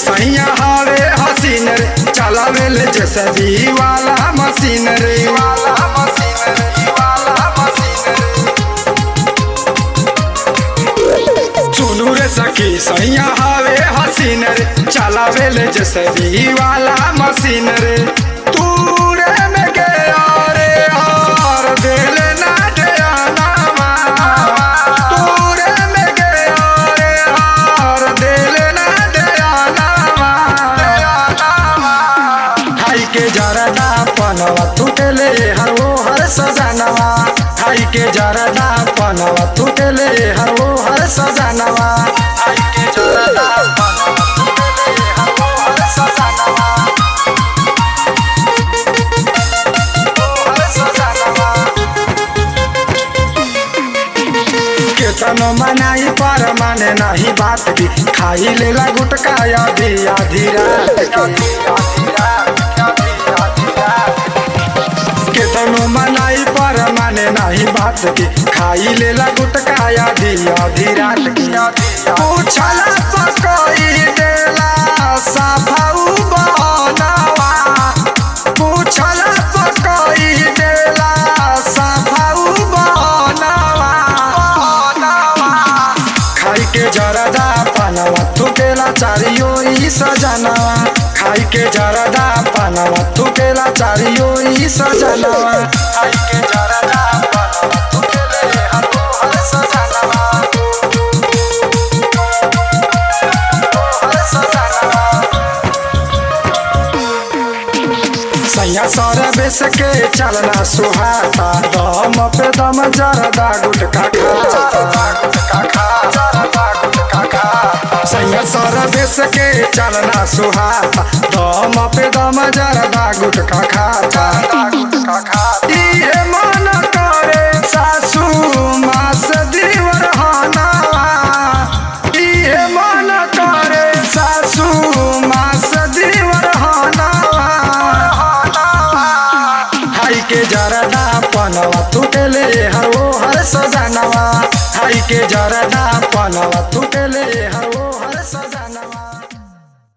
सैया हवे हसीन रे चलावेल जेसीबी वाला मशीन रे सुनू रे सखी सैया हवे हसीन रे चलावेल जेसीबी वाला मशीन रे तूरे में गया रे और दिल ना ध्यानावा तूरे में गया रे और दिल ना ध्यानावा हाई के जरदा पनवा टूटले हर वो हर सजनवा हाई के जरदा पनवा टूटले हर वो हर सजनवा हाई के जरदा पनवा टूटले हर वो हर सजनवा केतनो मनाई पर माने नहीं बात की खाई लेला गुटका आधी आधी रात केतनो मनाई पर माने नहीं बात की खाई लेला गुटका आधी आधी रात की पूछला पकोई देला साफाऊ बनवा पूछला पकोई देला साफाऊ बनवा खाई के जरदा पनवा थुकेला चारियो ई सजनवा खाई के जरदा पनवा थुकेला चारियो ई सजनवा खाई के जरदा पनवा थुकेले हर वो हर सजनवा हर सजनवा सैया सर बेस के चलना सुहाता दम पे दम जरदा गुटका खा सैया सर बेस के चलना सुहाता दम पे दम जरदा गुटका खाता इहे मन करे सासू मास दीवर हनावा इहे मन करे सासू मास दीवर हनावा हाई के जरदा पनवा टूटले हर वो हर सजनवा हाई के जरदा पनवा टूटले